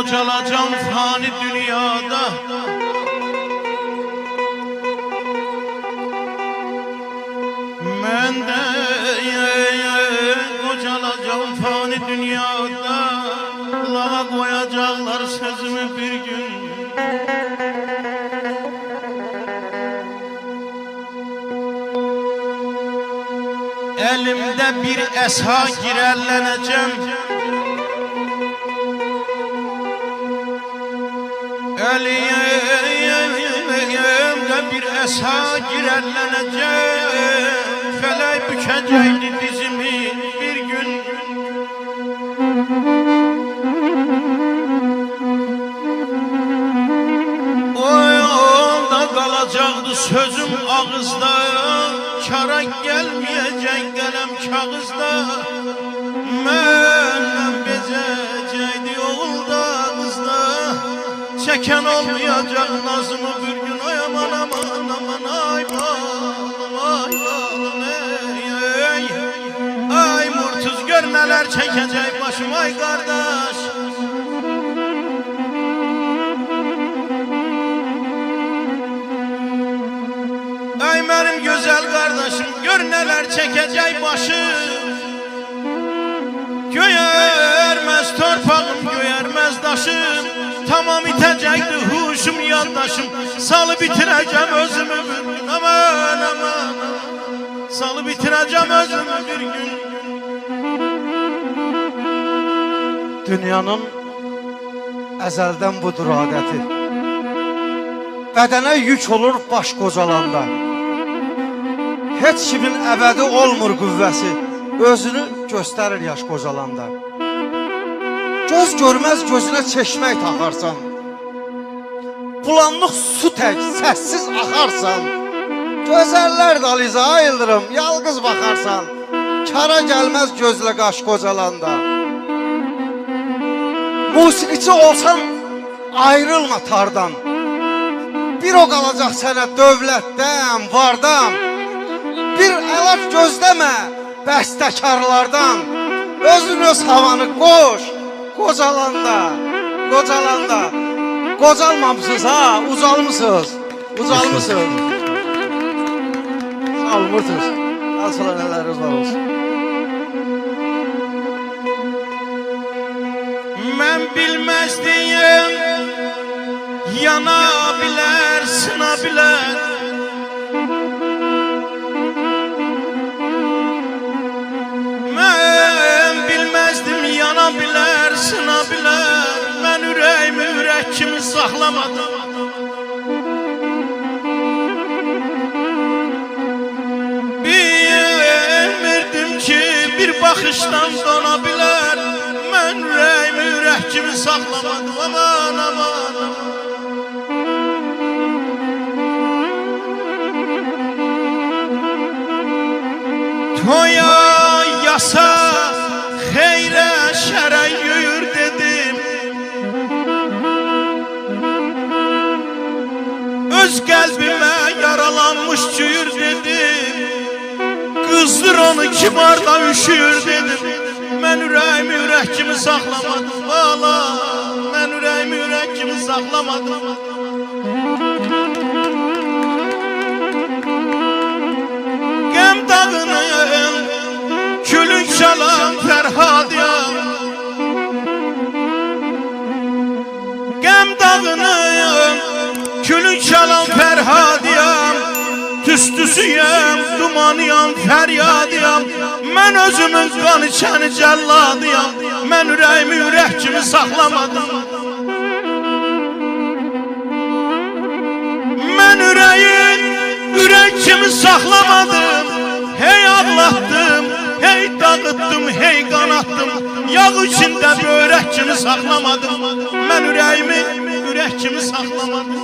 qocalacam fani dünyada. Mən də qocalacam fani dünyada. Lağa qoyacaqlar sözümü bir gün. Elimdə bir əsa girərlənəcəm. Elimdə bir əsa girərlənəcəm. Fələk bükəcəkdi dizimi bir gün. O yolda qalacaqdı sözüm ağızda. Kara gəlməyəcək qələm kağızda. Məndən bezəcəkdi oğulda qızda. Çəkən olmayacaq nazımı bir gün. Ay aman aman aman ay balım ay balım ey. Ay murtuz gör nələr çəkəcək başım ay qardaş. Ay mənim gözəl qardaşım gör nələr çəkəcək başım. Göyərməz torpağım, göyərməz daşım. Tamam itəcəkdi huşum, yaddaşım. Salı bitirəcəm özümü bir gün. Aman aman salı bitirəcəm özümü bir gün. Dünyanın əzəldən budur adəti. Bədənə yük olur baş qocalanda. Heç kimin əbədi olmur qüvvəsi. Özünü göstərir yaş qocalanda. Göz görməz gözünə çeşmək taxarsan. Bulanlıq su tək səssiz axarsan. Gözəllər daliza ayıldırım yalqız baxarsan. Kara gəlməz gözlə qaş qocalanda. Musiqiçi olsan ayrılma tardan. Bir o qalacaq sənə dövlətdən, vardan. Bir əlac gözləmə bəstəkarlardan. Özün öz havanı qoş qocalanda, qocalanda. Qocalmamısınız ha, ucalmısınız, ucalmısınız. Almırsınız, asıla nələriniz var olsun. Mən bilməzdiyim, yana bilər, sına bilər. Mən bilməzdim, yana bilər, sına bilər. Mən ürəyimi ürək kimi saxlamadım. Bilmirdim ki bir baxışdan dona bilər. Mən ürəyimi ürək kimi saxlamadım. Aman aman aman. Toya yasa xeyrə şərə yürür dedim. Öz qəlbimə yaralanmış cüyür dedim. Qızdır onu kibarda üşüyür dedim. Mən ürəyimi ürək kimi saxlamadım valla. Mən ürəyimi ürək kimi saxlamadım. Qəm dağının külün çalan Fərhadiyam. Qəm dağının külün çalan Fərhadiyam. Tüstüsüyəm, dumanıyam, fəryadiyam. Mən özümün qan içəni cəlladiyam. Mən ürəyimi ürək kimi saxlamadım. Mən ürəyin ürək kimi saxlamadım. Hey ağlatdım, hey dağıtdım, hey qanattım. Yağ içində börək kimi saxlamadım. Mən ürəyimi ürək kimi saxlamadım.